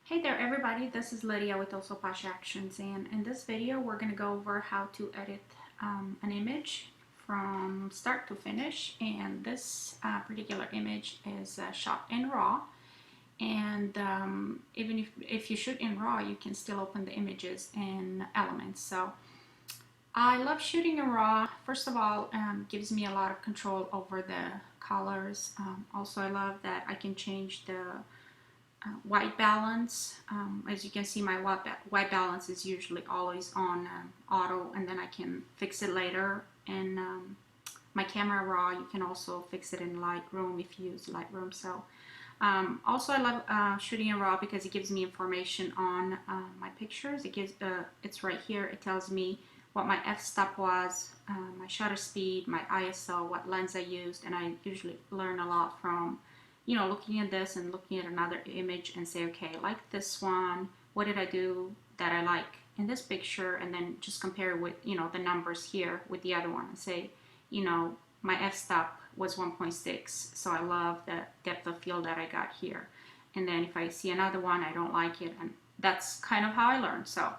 Hey there everybody, this is Lydia with Also Posh Actions, and in this video we're going to go over how to edit an image from start to finish. And this particular image is shot in RAW, and even if you shoot in RAW you can still open the images in Elements. So I love shooting in RAW. First of all, gives me a lot of control over the colors. Also, I love that I can change the white balance. As you can see, my white balance is usually always on auto, and then I can fix it later in my Camera Raw. You can also fix it in Lightroom if you use Lightroom. So also I love shooting in RAW because it gives me information on my pictures. It's right here. It tells me what my f-stop was, my shutter speed, my ISO, what lens I used, and I usually learn a lot from looking at this and looking at another image and say, okay, like this one, what did I do that I like in this picture? And then just compare with, the numbers here with the other one and say, my f-stop was 1.6, so I love the depth of field that I got here. And then if I see another one, I don't like it, and that's kind of how I learn. So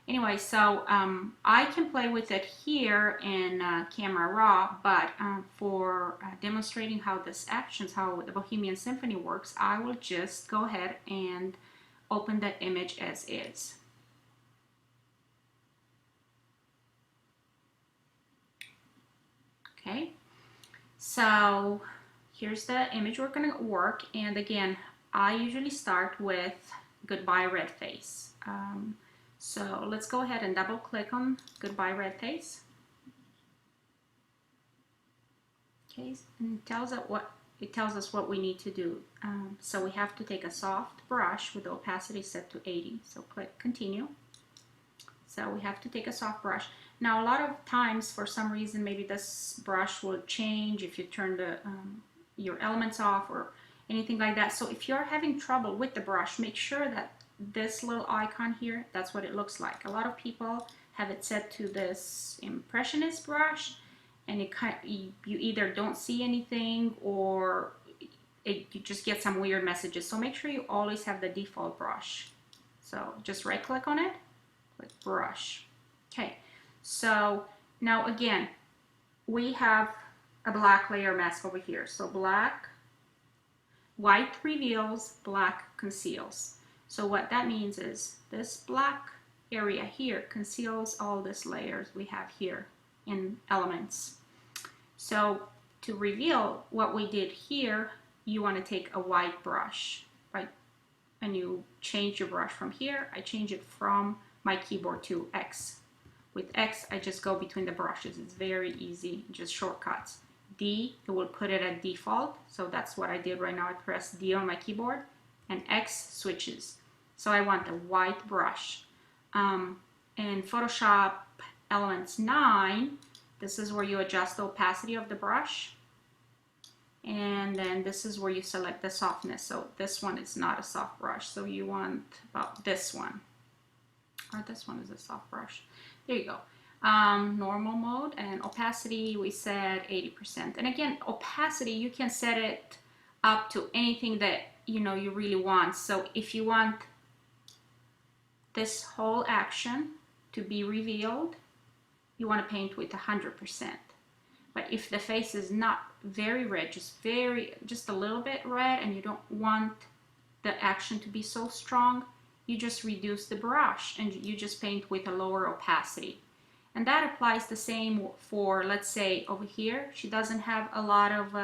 anyway, so I can play with it here in Camera Raw, but for demonstrating how how the Bohemian Symphony works, I will just go ahead and open that image as is. Okay, so here's the image we're going to work, and again, I usually start with Goodbye Red Face. So let's go ahead and double click on Goodbye Red Face. Okay, and it tells us what we need to do. So we have to take a soft brush with the opacity set to 80. So click Continue. So we have to take a soft brush. Now a lot of times, for some reason, maybe this brush will change if you turn your elements off or anything like that. So if you're having trouble with the brush, make sure that this little icon here, that's what it looks like. A lot of people have it set to this impressionist brush, and you either don't see anything or you just get some weird messages. So make sure you always have the default brush. So just right click on it, click brush. Okay, so now again, we have a black layer mask over here. So white reveals, black conceals. So what that means is this black area here conceals all these layers we have here in Elements. So to reveal what we did here, you want to take a white brush, right? And you change your brush from here. I change it from my keyboard to X. With X, I just go between the brushes. It's very easy, just shortcuts. D, it will put it at default. So that's what I did right now. I pressed D on my keyboard, and X switches. So I want the white brush. In Photoshop Elements 9, this is where you adjust the opacity of the brush. And then this is where you select the softness. So this one is not a soft brush. So you want about this one. Or this one is a soft brush. There you go. Normal mode and opacity, we said 80%. And again, opacity, you can set it up to anything that you really want. So if you want this whole action to be revealed, you want to paint with 100%. But if the face is not very red, just a little bit red, and you don't want the action to be so strong, you just reduce the brush and you just paint with a lower opacity. And that applies the same for, let's say over here, she doesn't have a lot of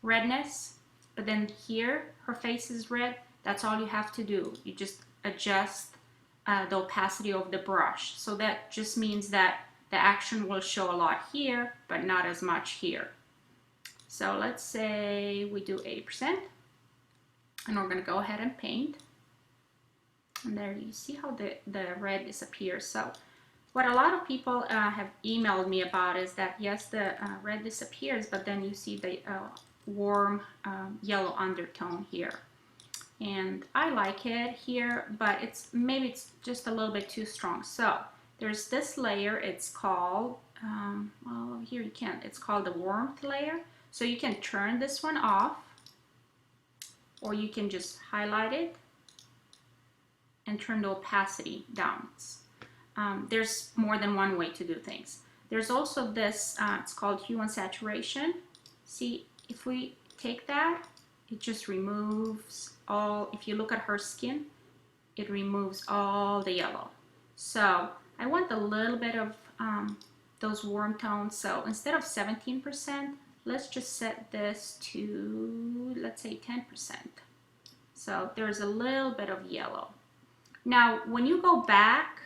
redness, but then here her face is red. That's all you have to do. You just adjust the opacity of the brush. So that just means that the action will show a lot here, but not as much here. So let's say we do 80%, and we're going to go ahead and paint. And there you see how the red disappears. So what a lot of people have emailed me about is that yes, the red disappears, but then you see the warm yellow undertone here. And I like it here, but maybe it's just a little bit too strong. So there's this layer, it's called, well, here you can, it's called the warmth layer. So you can turn this one off, or you can just highlight it and turn the opacity down. There's more than one way to do things. There's also this, it's called hue and saturation. See, if we take that, it just removes all, if you look at her skin, it removes all the yellow. So I want a little bit of those warm tones. So instead of 17%, let's just set this to, let's say 10%. So there's a little bit of yellow. Now, when you go back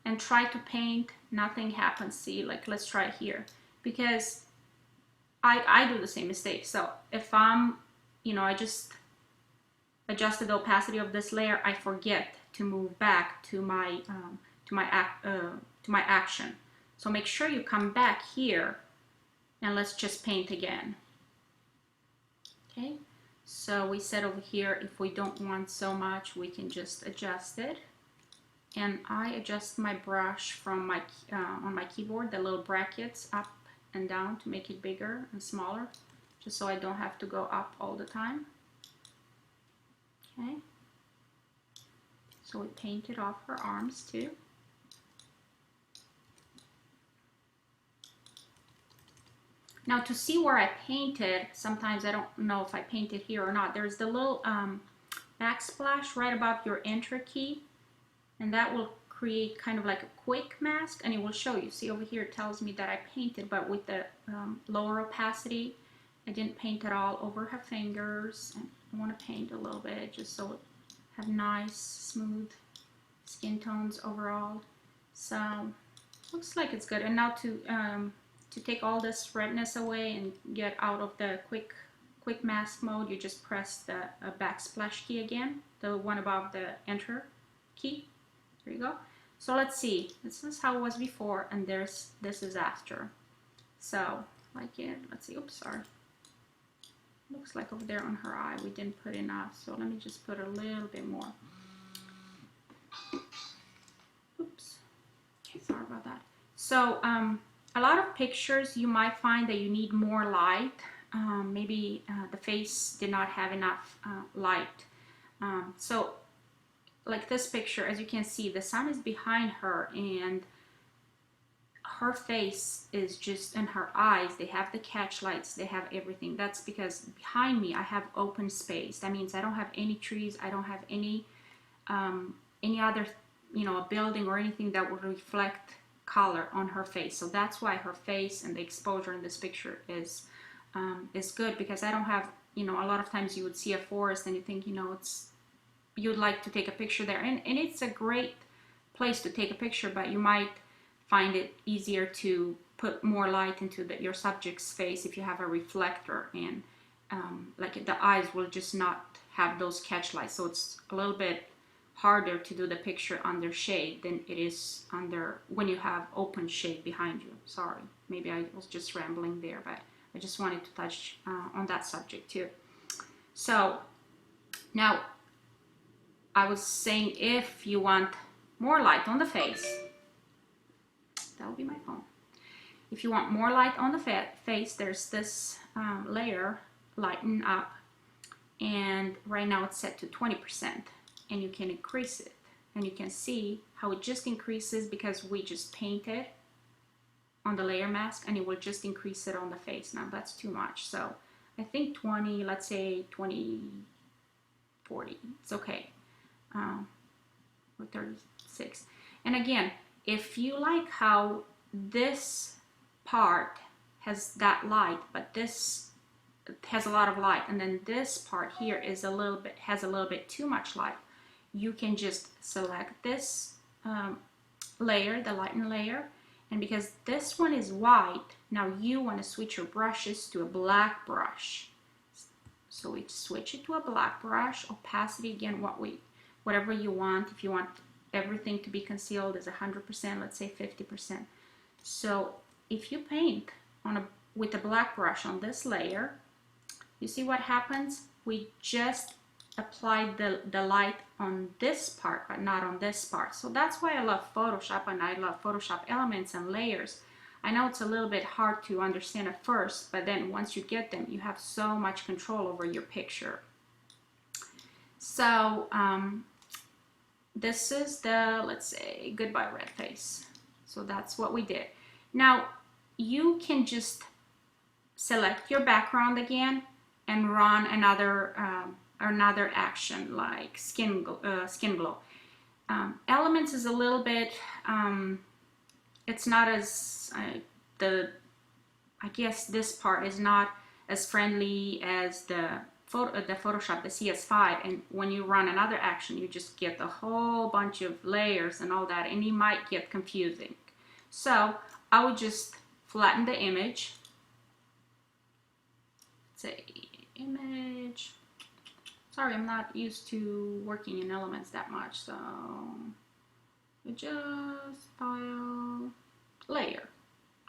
and try to paint, nothing happens. See, like, let's try here, because I do the same mistake. So if I'm, you know, I just adjusted the opacity of this layer, I forget to move back to my action. So make sure you come back here and let's just paint again. Okay, so we said over here, if we don't want so much, we can just adjust it. And I adjust my brush from my on my keyboard, the little brackets up and down to make it bigger and smaller, just so I don't have to go up all the time. Okay, so we painted off her arms too. Now, to see where I painted, sometimes I don't know if I painted here or not. There's the little backsplash right above your enter key, and that will create kind of like a quick mask, and it will show you. See, over here it tells me that I painted, but with the lower opacity. I didn't paint it all over her fingers, and I want to paint a little bit just so it have nice smooth skin tones overall. So looks like it's good. And now to take all this redness away and get out of the quick mask mode, you just press the backsplash key again, the one above the enter key. There you go. So let's see, this is how it was before, and this is after. So like it, let's see, oops, sorry. Looks like over there on her eye we didn't put enough, so let me just put a little bit more. Oops, okay, sorry about that. So a lot of pictures you might find that you need more light. Maybe the face did not have enough light. So like this picture, as you can see, the sun is behind her, and her face is just, and her eyes, they have the catch lights, they have everything. That's because behind me I have open space. That means I don't have any trees, I don't have any other, you know, a building or anything that would reflect color on her face. So that's why her face and the exposure in this picture is good, because I don't have, you know, a lot of times you would see a forest and you think, you know, you'd like to take a picture there, and it's a great place to take a picture, but you might find it easier to put more light into your subject's face if you have a reflector, and like the eyes will just not have those catch lights. So it's a little bit harder to do the picture under shade than it is under when you have open shade behind you. Sorry, maybe I was just rambling there, but I just wanted to touch on that subject too. So now I was saying, if you want more light on the face, that will be my phone. If you want more light on the face, there's this layer, Lighten Up, and right now it's set to 20%, and you can increase it, and you can see how it just increases because we just painted on the layer mask, and it will just increase it on the face. Now that's too much, so I think 20, let's say 20, 40, it's okay. Or 36. And again, if you like how this part has that light, but this has a lot of light, and then this part here is has a little bit too much light, you can just select this layer, the lighten layer, and because this one is white, now you want to switch your brushes to a black brush. So we switch it to a black brush. Opacity, again, whatever you want. If you want everything to be concealed is 100%, let's say 50%. So if you paint with a black brush on this layer, you see what happens? We just applied the light on this part, but not on this part. So that's why I love Photoshop, and I love Photoshop elements and layers. I know it's a little bit hard to understand at first, but then once you get them, you have so much control over your picture. So this is the, let's say, Goodbye Red Face. So that's what we did. Now you can just select your background again and run another action like skin glow. Elements is a little bit, it's not as I guess this part is not as friendly as the Photoshop, the CS5, and when you run another action you just get a whole bunch of layers and all that, and it might get confusing. So I would just flatten the image, say image. Sorry, I'm not used to working in Elements that much, so adjust, file, layer.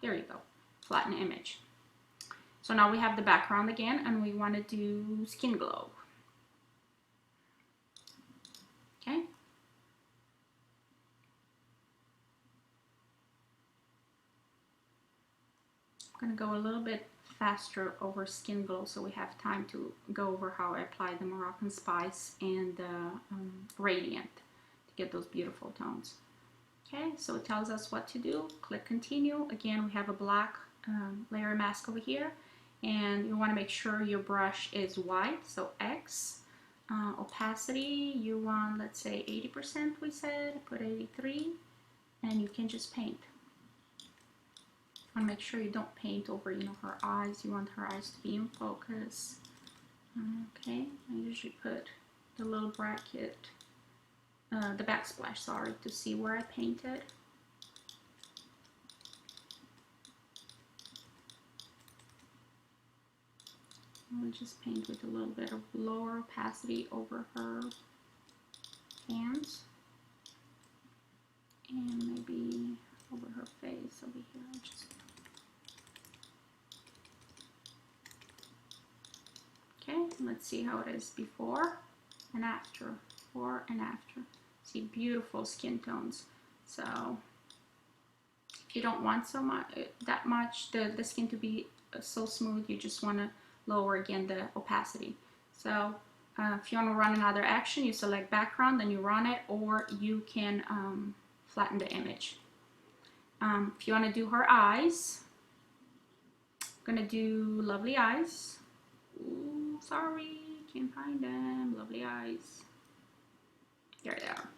There you go, flatten image. So now we have the background again, and we want to do skin glow. Okay. I'm going to go a little bit faster over skin glow so we have time to go over how I apply the Moroccan Spice and the Radiant to get those beautiful tones. Okay, so it tells us what to do. Click continue. Again, we have a black layer mask over here, and you want to make sure your brush is white, so X. Opacity, you want, let's say 80%, we said, put 83, and you can just paint. You want to make sure you don't paint over, you know, her eyes. You want her eyes to be in focus. Okay, I usually put the little bracket, the backsplash, sorry, to see where I painted. I'll just paint with a little bit of lower opacity over her hands, and maybe over her face over here. Okay, let's see how it is before and after. Before and after. See, beautiful skin tones. So if you don't want so much, that much, the skin to be so smooth, you just want to lower again the opacity. So if you want to run another action, you select background, then you run it, or you can flatten the image. If you want to do her eyes, I'm gonna do lovely eyes. Ooh, sorry, can't find them. Lovely eyes. There they are.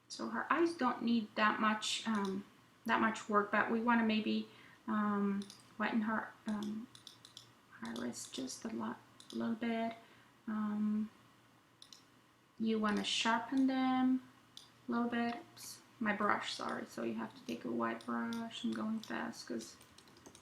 So her eyes don't need that much work, but we want to maybe whiten her iris just a little bit. You want to sharpen them a little bit. Oops, my brush, sorry. So you have to take a white brush. I'm going fast because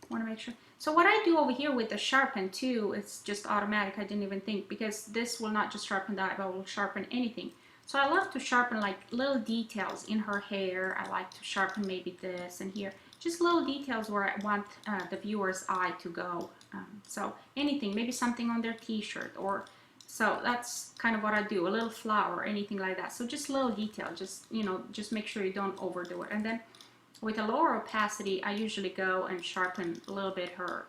I want to make sure. So what I do over here with the sharpen too, it's just automatic. I didn't even think, because this will not just sharpen the eyebrow, it will sharpen anything. So I love to sharpen like little details in her hair. I like to sharpen maybe this and here. Just little details where I want the viewer's eye to go. So anything, maybe something on their t-shirt, or so that's kind of what I do. A little flower or anything like that. So just little detail, just, you know, just make sure you don't overdo it. And then with a lower opacity, I usually go and sharpen a little bit her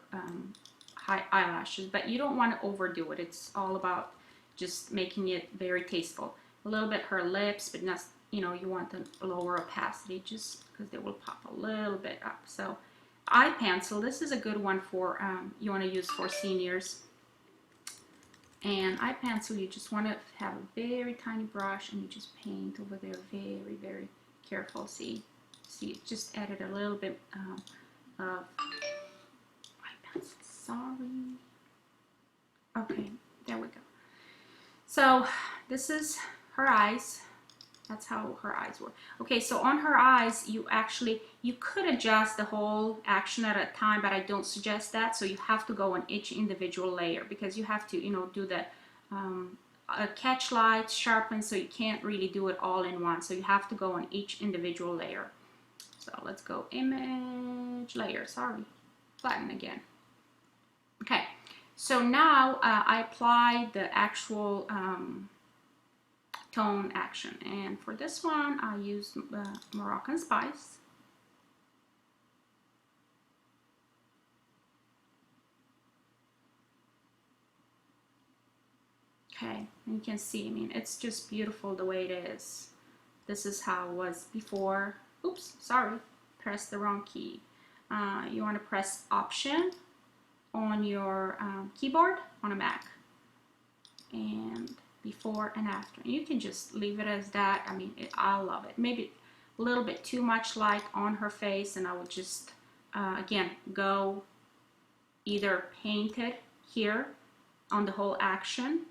high eyelashes, but you don't want to overdo it. It's all about just making it very tasteful. A little bit her lips, but not, you know, you want the lower opacity just because they will pop a little bit up. So eye pencil, this is a good one for, you want to use for seniors. And eye pencil, you just want to have a very tiny brush and you just paint over there very, very careful. See, just added a little bit of eye pencil, sorry. Okay, there we go. So this is her eyes. That's how her eyes were. Okay, so on her eyes, you could adjust the whole action at a time, but I don't suggest that. So you have to go on each individual layer, because you have to, you know, do the catch light, sharpen, so you can't really do it all in one. So you have to go on each individual layer. So let's go image, layer, sorry, flatten again. Okay, so now I apply the actual tone action, and for this one I use Moroccan Spice. Okay, and you can see, I mean, it's just beautiful the way it is. This is how it was before. Oops, sorry, press the wrong key. You want to press Option on your keyboard on a Mac, and before and after. And you can just leave it as that. I mean, I love it. Maybe a little bit too much light on her face, and I would just, again, go either paint it here on the whole action,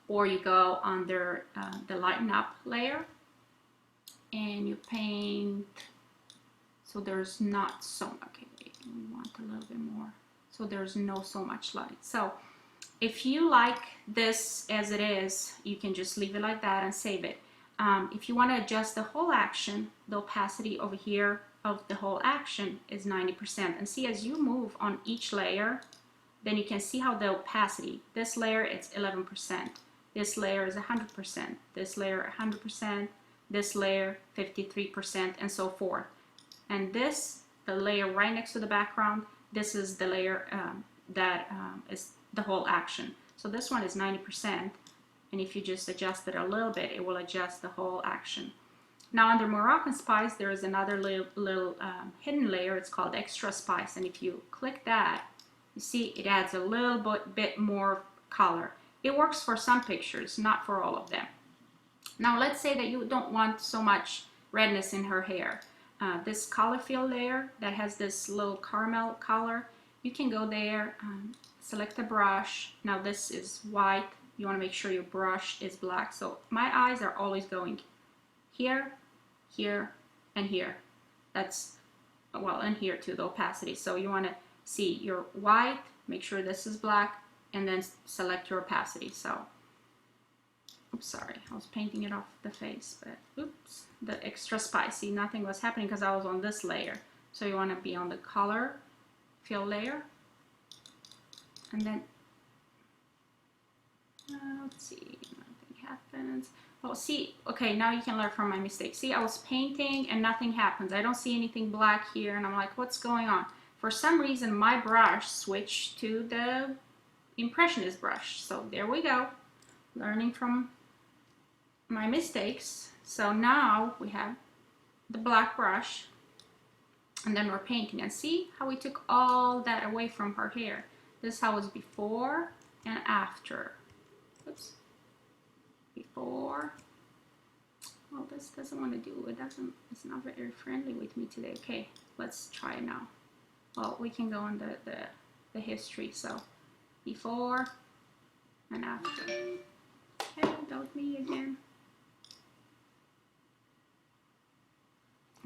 or you go under the lighten up layer and you paint so there's not so, okay, we want a little bit more, so there's no so much light. So if you like this as it is, you can just leave it like that and save it. If you want to adjust the whole action, the opacity over here of the whole action is 90%. And see, as you move on each layer, then you can see how the opacity, this layer it's 11%, this layer is 100%, this layer 100%, this layer 53%, and so forth. And this, the layer right next to the background, this is the layer that is the whole action. So this one is 90%, and if you just adjust it a little bit, it will adjust the whole action. Now under Moroccan Spice, there is another little hidden layer. It's called Extra Spice, and if you click that, you see it adds a little bit more color. It works for some pictures, not for all of them. Now let's say that you don't want so much redness in her hair. This color fill layer that has this little caramel color, you can go there, select a brush. Now this is white. You want to make sure your brush is black. So my eyes are always going here, here, and here. That's, well, and here too, the opacity. So you want to see your white, make sure this is black, and then select your opacity. So, oops, sorry, I was painting it off the face, but oops, the Extra Spicy, nothing was happening because I was on this layer. So you want to be on the color fill layer, and then let's see, nothing happens. Oh, see, okay, now you can learn from my mistake. See, I was painting and nothing happens. I don't see anything black here, and I'm like, what's going on? For some reason, my brush switched to the Impressionist brush. So there we go, learning from my mistakes. So now we have the black brush, and then we're painting. And see how we took all that away from her hair. This is how it was before and after. Oops. Before. Well, this doesn't want to do it. It's not very friendly with me today. Okay, let's try it now. Well, we can go on the history. So before and after. Okay, that was me again.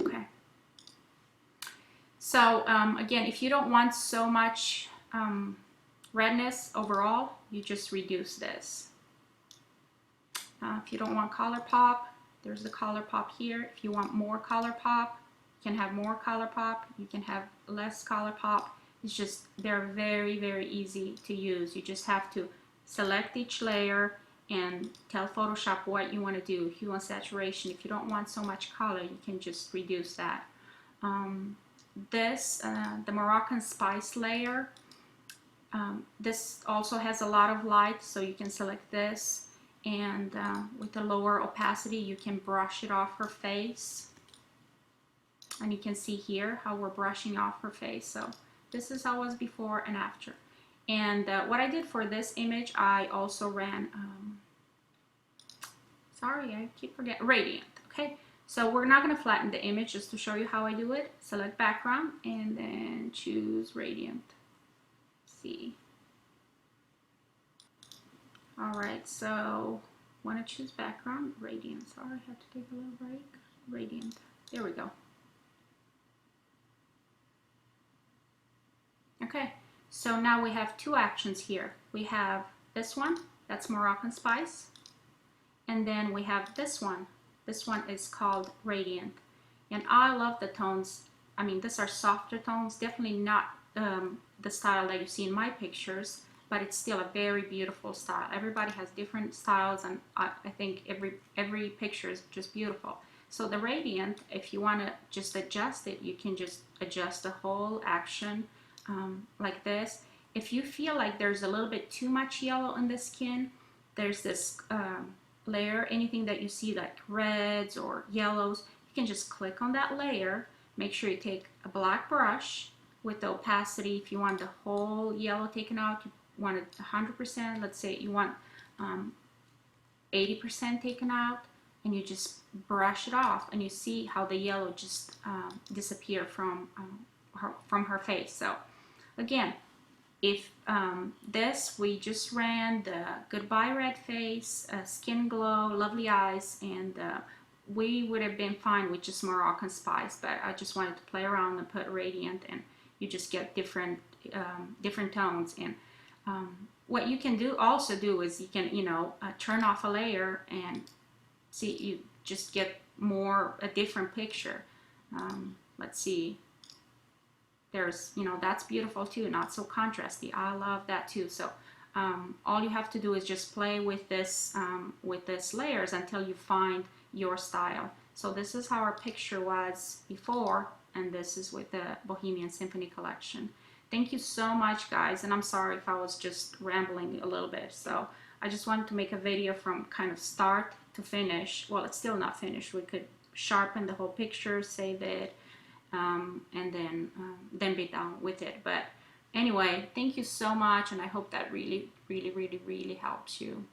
Okay. So again, if you don't want so much redness overall, you just reduce this. If you don't want color pop, there's the color pop here. If you want more color pop, you can have more color pop. You can have less color pop. It's just, they're very, very easy to use. You just have to select each layer and tell Photoshop what you want to do. If you want saturation, if you don't want so much color, you can just reduce that. The Moroccan Spice layer, this also has a lot of light, so you can select this, and with a lower opacity you can brush it off her face, and you can see here how we're brushing off her face. So this is how it was before and after. And what I did for this image, I also ran sorry, I keep forgetting, Radiant. Okay, so we're not going to flatten the image, just to show you how I do it. Select background and then choose Radiant. See. Alright, so want to choose background, Radiant. Sorry, I had to take a little break. Radiant. There we go. Okay, so now we have two actions here. We have this one, that's Moroccan Spice. And then we have this one. This one is called Radiant. And I love the tones. I mean, these are softer tones, definitely not the style that you see in my pictures, but it's still a very beautiful style. Everybody has different styles, and I think every picture is just beautiful. So the Radiant, if you want to just adjust it, you can just adjust the whole action like this. If you feel like there's a little bit too much yellow in the skin, there's this layer, anything that you see like reds or yellows, you can just click on that layer. Make sure you take a black brush with the opacity. If you want the whole yellow taken out, you want it 100%. Let's say you want 80% taken out, and you just brush it off, and you see how the yellow just disappear from her face. So again, if this, we just ran the goodbye red face, skin glow, lovely eyes, and we would have been fine with just Moroccan spice, but I just wanted to play around and put Radiant, and you just get different tones. And what you can also do is you can, turn off a layer and see, you just get a different picture. Let's see. There's, that's beautiful too, not so contrasty. I love that too. So all you have to do is just play with this layers until you find your style. So this is how our picture was before, and this is with the Bohemian Symphony Collection. Thank you so much, guys, and I'm sorry if I was just rambling a little bit. So I just wanted to make a video from kind of start to finish. Well, it's still not finished. We could sharpen the whole picture, save it, and then be done with it. But anyway, thank you so much, and I hope that really, really, really, really helps you.